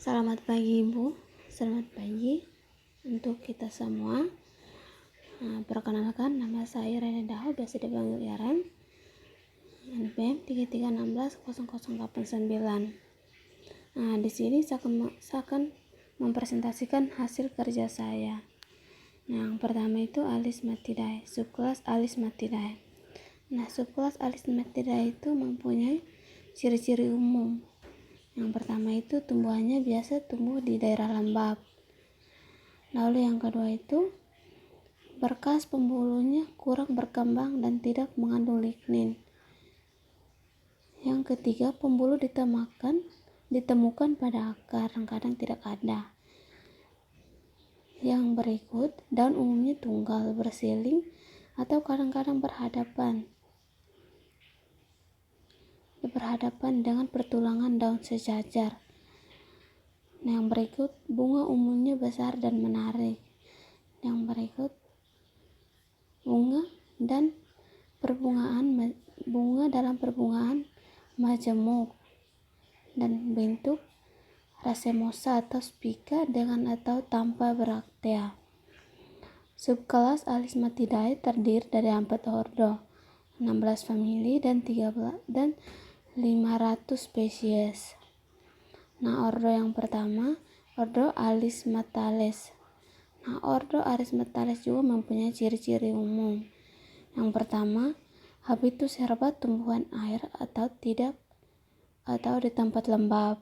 Selamat pagi Ibu, selamat pagi untuk kita semua. Perkenalkan, nama saya Rene Daho, biasa dipanggil Yaren, NPM 33160089. Di sini saya akan mempresentasikan hasil kerja saya. Yang pertama itu Alismatidae, subkelas Alismatidae. Subkelas Alismatidae itu mempunyai ciri-ciri umum. Yang pertama itu tumbuhannya biasa tumbuh di daerah lembab. Lalu yang kedua itu berkas pembuluhnya kurang berkembang dan tidak mengandung lignin. Yang ketiga, pembuluh ditemukan pada akar, kadang tidak ada. Yang berikut, daun umumnya tunggal, bersiling, atau kadang-kadang berhadapan dengan pertulangan daun sejajar. Yang berikut, bunga umumnya besar dan menarik. Yang berikut, bunga dalam perbungaan majemuk dan bentuk racemosa atau spica dengan atau tanpa braktea. Subkelas Alismatidae terdiri dari 4 ordo, 16 famili dan 500 spesies. Ordo yang pertama, ordo Alismatales. Ordo Alismatales juga mempunyai ciri-ciri umum. Yang pertama, habitus herba tumbuhan air atau di tempat lembab.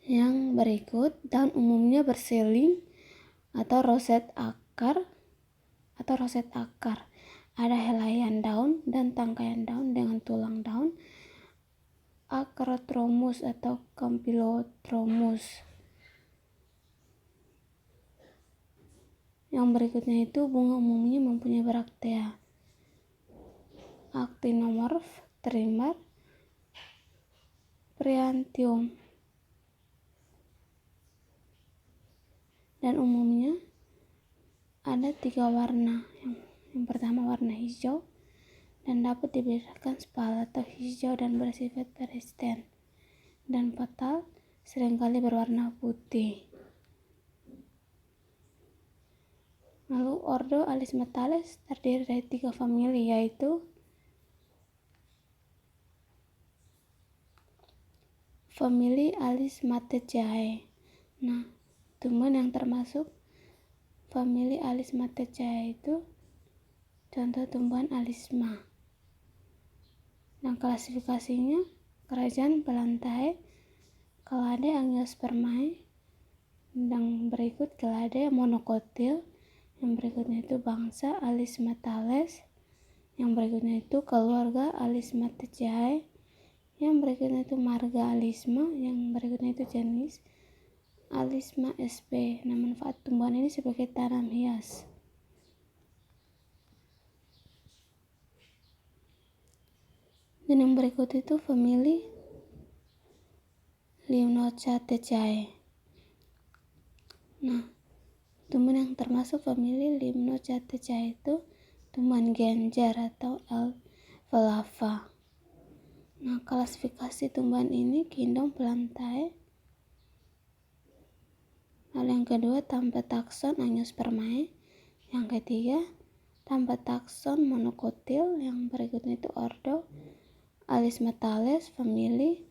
Yang berikut, daun umumnya bersiling atau roset akar. Ada helaian daun dan tangkaian daun dengan tulang daun, Acrotromus atau Campylotropmus. Yang berikutnya itu bunga umumnya mempunyai braktea, actinomorf, trimer, priantium, dan umumnya ada 3 warna. Yang pertama warna hijau dan dapat dibedakan sepal atau hijau dan bersifat persisten, dan petal seringkali berwarna putih. Lalu ordo Alismatales terdiri dari 3 famili, yaitu famili Alismataceae. Tumbuhan yang termasuk famili Alismataceae itu contoh tumbuhan alisma. Klasifikasinya kerajaan Phalantae, Clade Angiospermae, dan berikut Clade monokotil. Yang berikutnya itu bangsa Alismatales. Yang berikutnya itu keluarga Alismataceae. Yang berikutnya itu marga Alisma. Yang berikutnya itu jenis Alisma sp. Manfaat tumbuhan ini sebagai tanam hias. Dan yang berikut itu famili Limnochaceae. Tumbuhan yang termasuk famili Limnochaceae itu tumbuhan genjer atau Alfalfa. Klasifikasi tumbuhan ini Kingdom Phalantae. Lalu yang kedua tanpa takson Angiospermae. Yang ketiga tanpa takson monokotil. Yang berikutnya itu ordo Alismatales, famili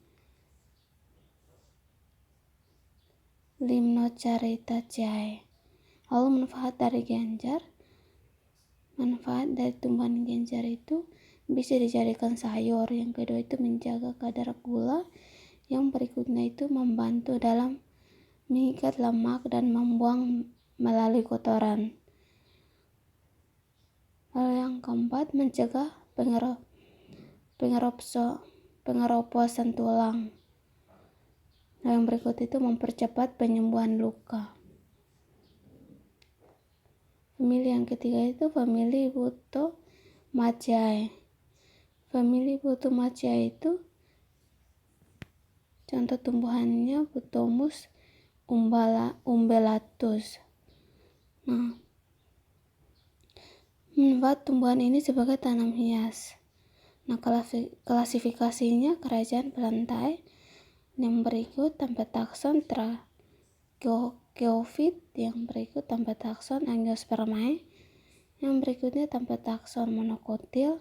Limnochaetaceae. Lalu manfaat dari tumbuhan genjer itu bisa dijadikan sayur. Yang kedua itu menjaga kadar gula. Yang berikutnya itu membantu dalam mengikat lemak dan membuang melalui kotoran. Lalu yang keempat mencegah pengeroposan tulang. Yang berikut itu mempercepat penyembuhan luka. Famili yang ketiga itu famili Butomaceae. Famili Butomaceae itu contoh tumbuhannya Butomus umbellatus. Manfaat tumbuhan ini sebagai tanam hias. Klasifikasinya kerajaan Phalantae, Yang berikut tanpa takson Tracheophyt, yang berikut tanpa takson Angiospermae, yang berikutnya tanpa takson Monocotyl,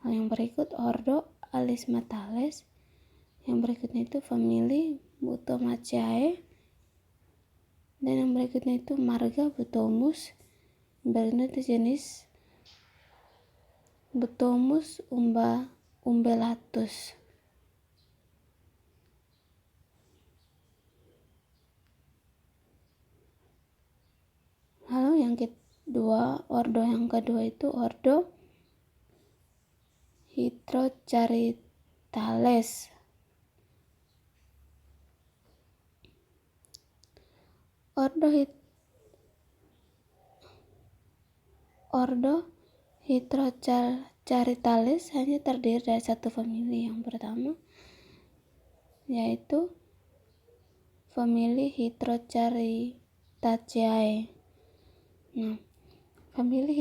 yang berikut ordo Alismatales, yang berikutnya itu famili Butomaceae, dan yang berikutnya itu marga Butomus, yang berikutnya itu jenis Butomus umbellatus. Lalu yang kedua, ordo yang kedua itu ordo Hydrocharytales. Ordo Hydrocharytales hanya terdiri dari satu famili. Yang pertama yaitu famili Hydrocharytaceae. Nah, famili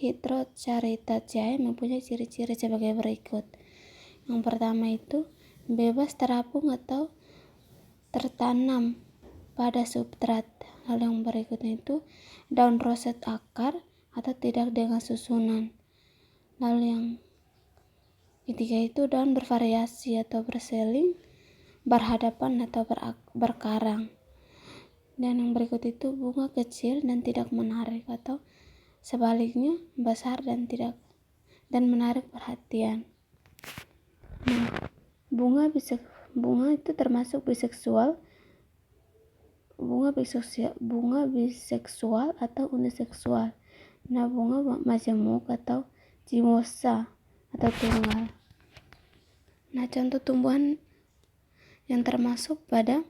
Hydrocharytaceae mempunyai ciri-ciri sebagai berikut. Yang pertama itu bebas terapung atau tertanam pada substrat. Lalu yang berikutnya itu daun roset akar atau tidak dengan susunan. Lalu yang ketiga itu daun bervariasi atau berseling, berhadapan atau berkarang. Dan yang berikut itu bunga kecil dan tidak menarik, atau sebaliknya besar dan menarik perhatian. Nah, bunga itu termasuk biseksual, bunga biseksual atau uniseksual. Nah, bunga majemuk atau cimosa atau tunggal. Nah, contoh tumbuhan yang termasuk pada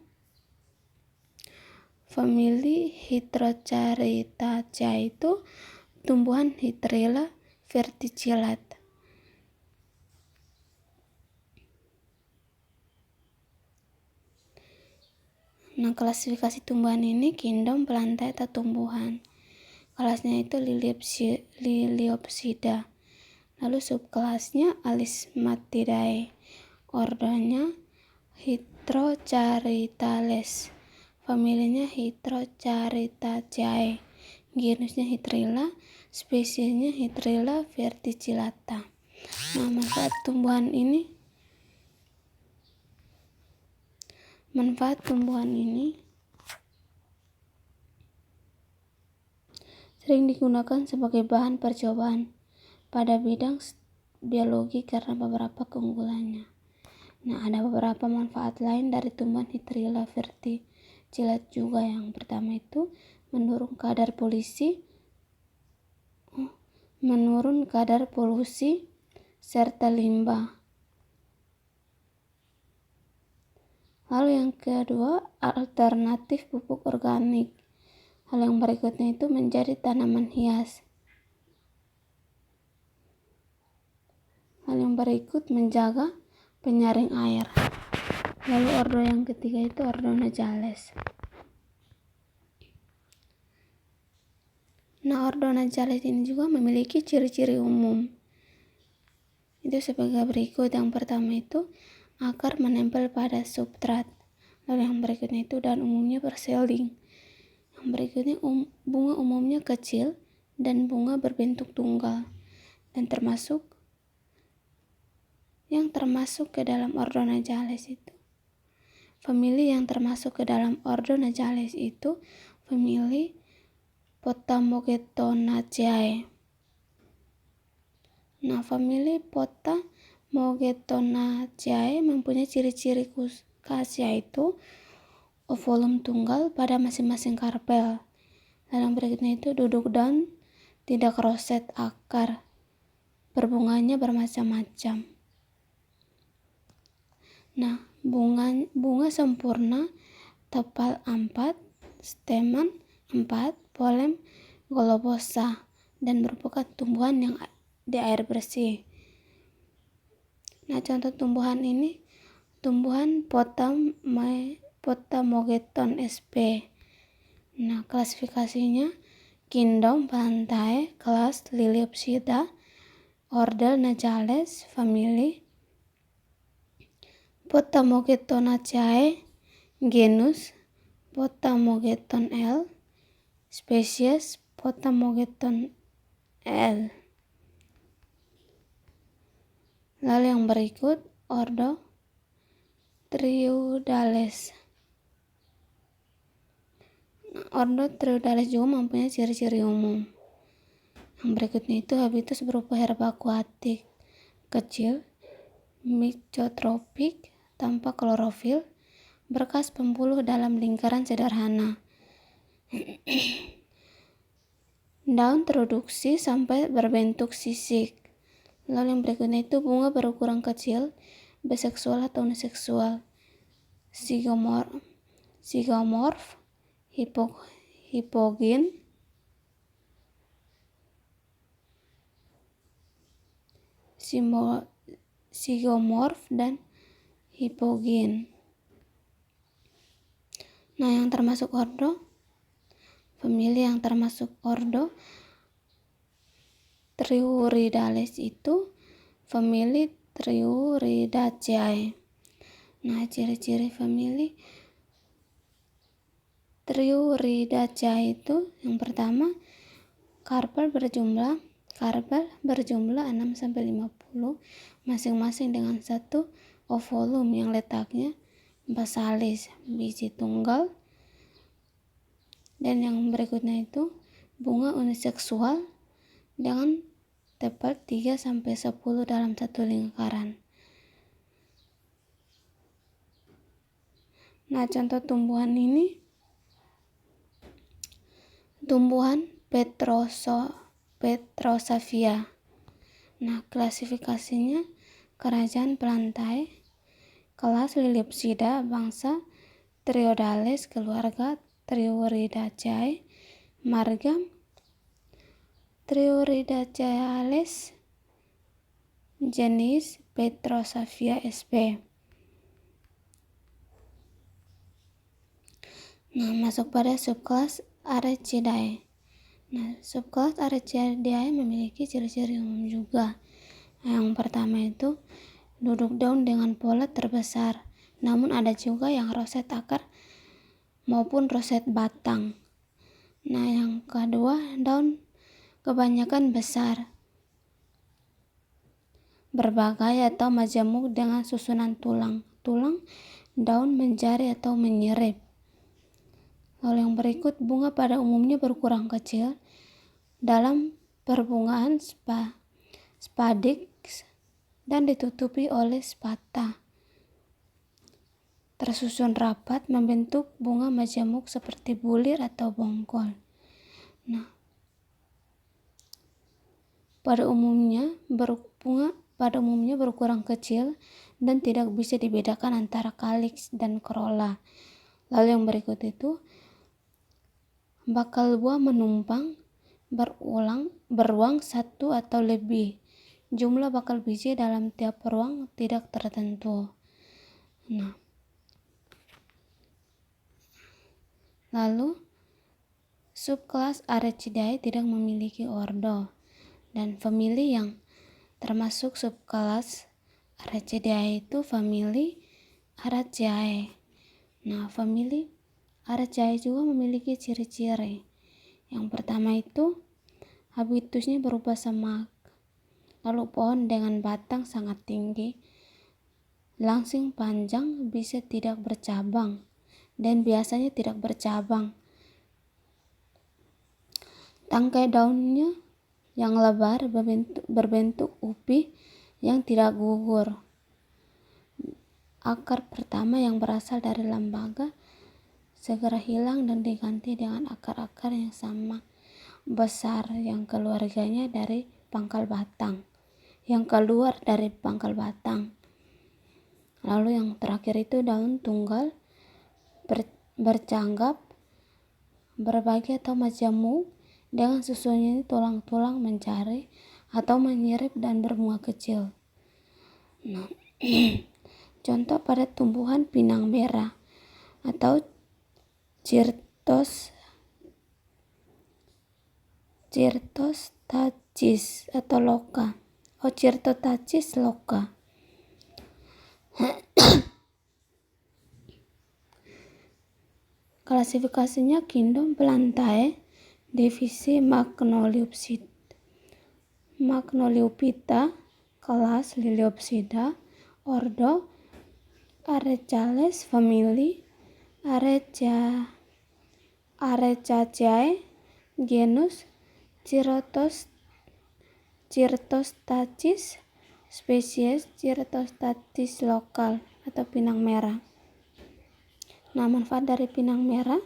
famili Hydrocharytaceae itu tumbuhan Hydrilla verticillata. Nah, klasifikasi tumbuhan ini kingdom plantae atau tumbuhan. Kelasnya itu Liliopsida. Lalu subkelasnya Alismatidae. Ordonya Hydrocharytales. Familinya Hydrocharytaceae. Genusnya Hydrilla, spesiesnya Hydrilla verticillata. Nah, manfaat tumbuhan ini sering digunakan sebagai bahan percobaan pada bidang biologi karena beberapa keunggulannya. Nah, ada beberapa manfaat lain dari tumbuhan Hydrilla verticillata juga. Yang pertama itu menurun kadar polusi serta limbah. Lalu yang kedua, alternatif pupuk organik. Hal yang berikutnya itu menjadi tanaman hias. Hal yang berikut menjaga penyaring air. Lalu ordo yang ketiga itu ordo Najales. Nah, ordo Najales ini juga memiliki ciri-ciri umum. Itu sebagai berikut. Yang pertama itu akar menempel pada substrat. Lalu yang berikutnya itu daun umumnya berseling. Yang berikutnya bunga umumnya kecil dan bunga berbentuk tunggal. Dan yang termasuk ke dalam ordo Najales itu, famili yang termasuk ke dalam ordo Najales itu famili Potamogetonaceae. Nah, famili Potamogetonaceae mempunyai ciri-ciri khas, yaitu ovolum tunggal pada masing-masing karpel. Lalu yang berikutnya itu duduk daun, tidak roset akar, berbunganya bermacam-macam. Nah, bunga sempurna, tepal 4, stamen 4, polen globosa, dan merupakan tumbuhan yang di air bersih. Nah, contoh tumbuhan ini tumbuhan Potamogeton sp. Nah, klasifikasinya kingdom plantae, kelas Liliopsida, order Najales, famili Potamogetonaceae, genus Potamogeton L, spesies Potamogeton L. Lalu yang berikut ordo Triodales. Ordo Triodales juga mempunyai ciri-ciri umum. Yang berikutnya itu habitus berupa herba akuatik kecil, mikotropik, tanpa klorofil, berkas pembuluh dalam lingkaran sederhana. Daun tereduksi sampai berbentuk sisik. Lalu yang berikutnya itu bunga berukuran kecil, biseksual atau uniseksual, zygomorph, hipogyn, zygomorph dan hipogyn. Nah, yang termasuk ordo, famili yang termasuk ordo Triuridales itu famili Triuridaceae. Nah, ciri-ciri famili Triuridaceae itu yang pertama, karpel berjumlah 6-50, masing-masing dengan satu ovolum yang letaknya basalis, biji tunggal. Dan yang berikutnya itu bunga uniseksual dengan tepal 3-10 dalam satu lingkaran. Nah, contoh tumbuhan ini, tumbuhan Petrosaphia. Nah, klasifikasinya kerajaan pelantai, kelas Liliopsida, bangsa Triodales, keluarga Triuridaceae, marga Triuridaceales, jenis Petrosaphia sp. Nah, masuk pada subkelas Arecidae. Nah, subkelas Arecidae memiliki ciri-ciri umum juga. Yang pertama itu duduk daun dengan pola terbesar, namun ada juga yang roset akar maupun roset batang. Nah, yang kedua, daun kebanyakan besar, berbagai atau majemuk dengan susunan tulang daun menjari atau menyerip. Lalu yang berikut, bunga pada umumnya berkurang kecil dalam perbungaan spadix dan ditutupi oleh spata, tersusun rapat membentuk bunga majemuk seperti bulir atau bongkol. Nah, pada umumnya berkurang kecil dan tidak bisa dibedakan antara kaliks dan corolla. Lalu yang berikut itu bakal buah menumpang beruang satu atau lebih. Jumlah bakal biji dalam tiap ruang tidak tertentu. Nah, lalu subkelas Arecidae tidak memiliki ordo, dan famili yang termasuk subkelas Arecidae itu famili Araceae. Nah, famili Araceae juga memiliki ciri-ciri. Yang pertama itu habitusnya berupa semak, lalu pohon dengan batang sangat tinggi, langsing panjang, bisa tidak bercabang, dan biasanya tidak bercabang. Tangkai daunnya yang lebar berbentuk upi yang tidak gugur. Akar pertama yang berasal dari lembaga segera hilang dan diganti dengan akar-akar yang sama besar yang keluarganya dari pangkal batang, yang keluar dari pangkal batang. Lalu yang terakhir itu daun tunggal bercanggap, berbagi atau majemuk dengan susunnya tulang-tulang mencari atau menyirip dan berbunga kecil. Nah, contoh pada tumbuhan pinang merah atau Cyrtostachys atau loka. Cyrtostachys loka. Klasifikasinya kingdom Plantae, divisi Magnoliophyta, kelas Liliopsida, ordo Arecales, famili Arecaceae, genus Cyrtostachys, spesies Cyrtostachys lokal atau pinang merah. Nah, manfaat dari pinang merah.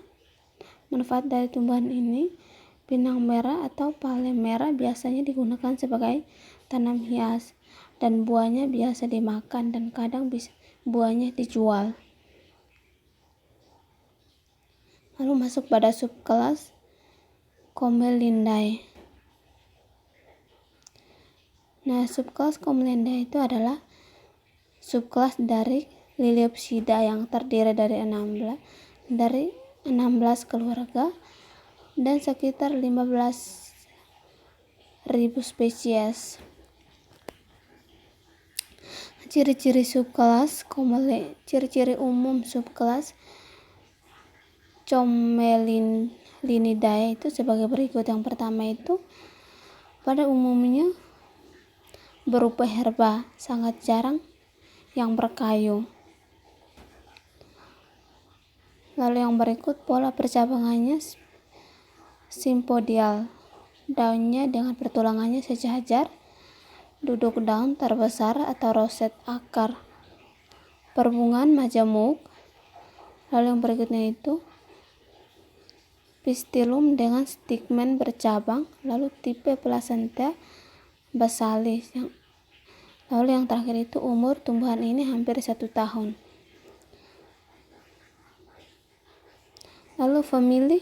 Manfaat dari tumbuhan ini, pinang merah atau palem merah biasanya digunakan sebagai tanam hias dan buahnya biasa dimakan dan kadang buahnya dijual. Lalu masuk pada subkelas Comelindae. Nah, subkelas Comelindae itu adalah subkelas dari Liliopsida yang terdiri dari 16 keluarga dan sekitar 15.000 spesies. Ciri-ciri umum subkelas Comelinidae itu sebagai berikut. Yang pertama itu pada umumnya berupa herba, sangat jarang yang berkayu. Lalu yang berikut, pola percabangannya simpodial, daunnya dengan pertulangannya sejajar, duduk daun terbesar atau roset akar, perbungaan majemuk. Lalu yang berikutnya itu pistilum dengan stigmen bercabang, lalu tipe placenta basalis. Lalu yang terakhir itu umur tumbuhan ini hampir 1 tahun. Lalu famili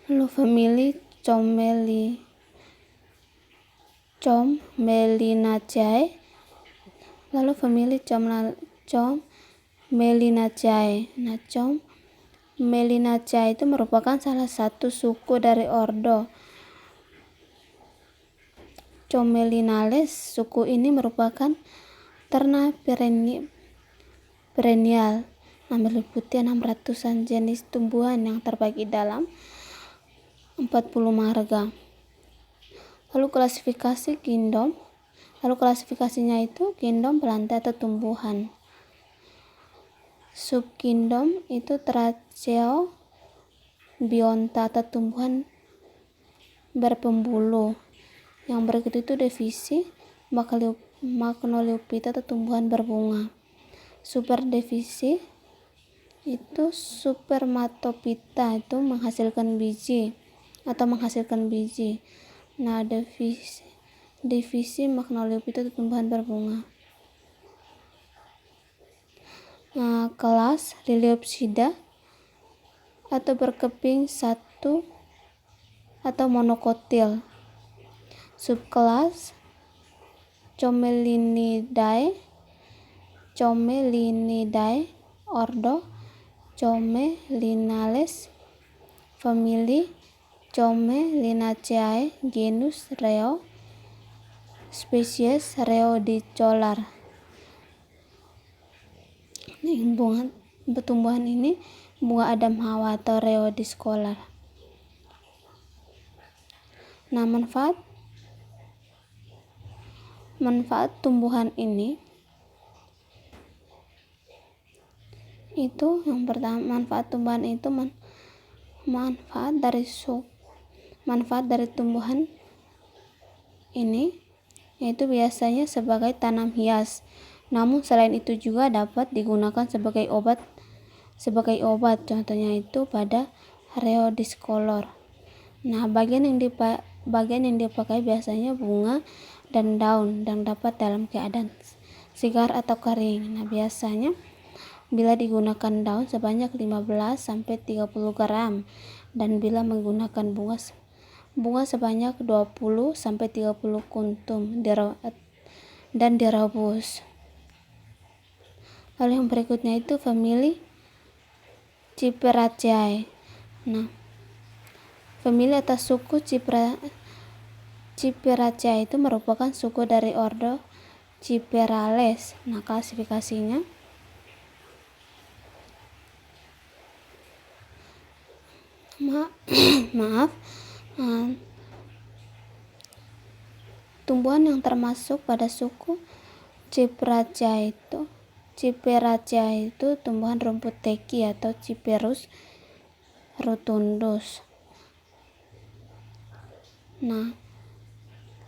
Comelinaceae. Lalu famili Comelinaceae. Nah, Comelinaceae itu merupakan salah satu suku dari ordo Comelinales. Suku ini merupakan terna perennial. Meliputi 600-an jenis tumbuhan yang terbagi dalam 40 marga. Lalu klasifikasinya itu kingdom Plantae atau tumbuhan. Subkingdom itu Tracheobionta atau tumbuhan berpembuluh. Yang berikut itu divisi Magnoliophyta atau tumbuhan berbunga. Superdivisi itu Spermatophyta, itu menghasilkan biji. Nah, divisi Magnoliophyta itu tumbuhan berbunga. Nah, kelas Liliopsida atau berkeping satu atau monokotil. Subkelas Comelinidae, ordo Comelinales, famili Comelinaceae, genus Reo, spesies Rheodicolar. Tumbuhan ini bunga Adam Hawa atau Rheodicolar. Nah, manfaat tumbuhan ini itu yang pertama, manfaat dari tumbuhan ini yaitu biasanya sebagai tanam hias, namun selain itu juga dapat digunakan sebagai obat, contohnya itu pada Rheodicolar. Nah, bagian yang dipakai biasanya bunga dan daun dan dapat dalam keadaan segar atau kering. Nah, biasanya bila digunakan daun sebanyak 15-30 gram dan bila menggunakan bunga sebanyak 20-30 kuntum dan direbus. Lalu yang berikutnya itu famili Cyperaceae. Nah, famili atau suku Ciperacea itu merupakan suku dari ordo Ciperales. Nah, klasifikasinya maaf tumbuhan yang termasuk pada suku Ciperacea itu tumbuhan rumput teki atau Ciperus rotundus. Nah,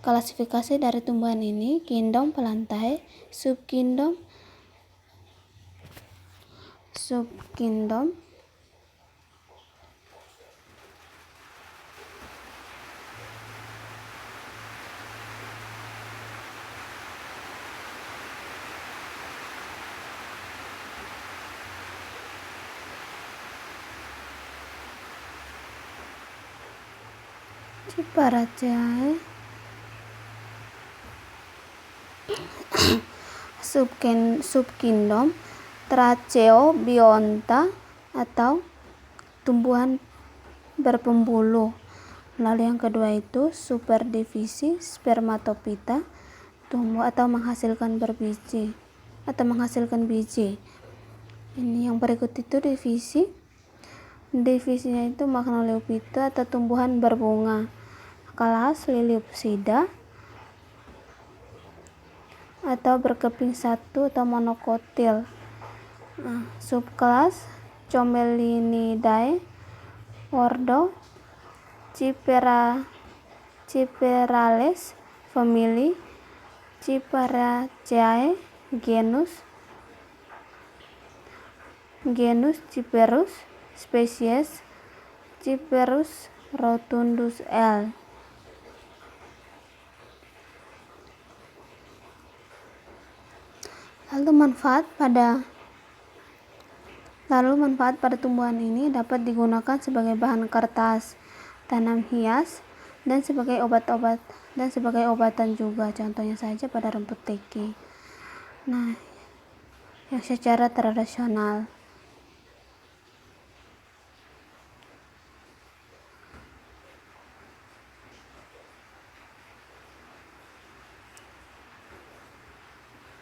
klasifikasi dari tumbuhan ini: kingdom Plantae, subkingdom Ciperaceae, subkingdom Tracheobionta atau tumbuhan berpembuluh. Lalu yang kedua itu superdivisi Spermatophyta, tumbuh atau menghasilkan biji. Ini yang berikut itu divisinya itu Magnolephyta atau tumbuhan berbunga. Kelas Liliopsida atau berkeping satu atau monokotil. Subkelas Commelinidae, ordo Ciperales, famili Ciperaceae, genus Ciperus, spesies Ciperus rotundus L. Lalu manfaat pada tumbuhan ini dapat digunakan sebagai bahan kertas, tanam hias, dan sebagai obatan juga. Contohnya saja pada rumput teki. Nah, yang secara tradisional.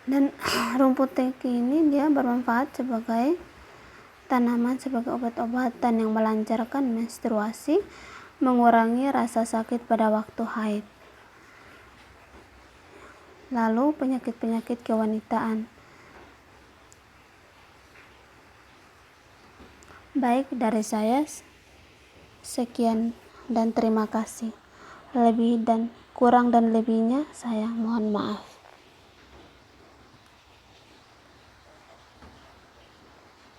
Dan rumput teki ini dia bermanfaat sebagai tanaman, sebagai obat-obatan yang melancarkan menstruasi, mengurangi rasa sakit pada waktu haid. Lalu penyakit-penyakit kewanitaan. Baik, dari saya sekian dan terima kasih. Kurang dan lebihnya saya mohon maaf.